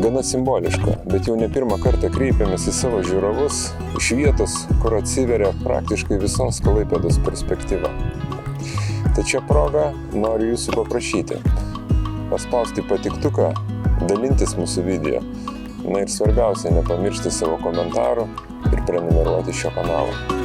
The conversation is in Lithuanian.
Gana simboliška, bet jau ne pirmą kartą kreipiamės į savo žiūrovus iš vietos, kur atsiveria praktiškai visos Klaipėdos perspektyva. Tačiau proga noriu jūsų paprašyti, paspausti patiktuką, dalintis mūsų video, na ir svarbiausia nepamiršti savo komentarų ir prenumeruoti šio kanalo.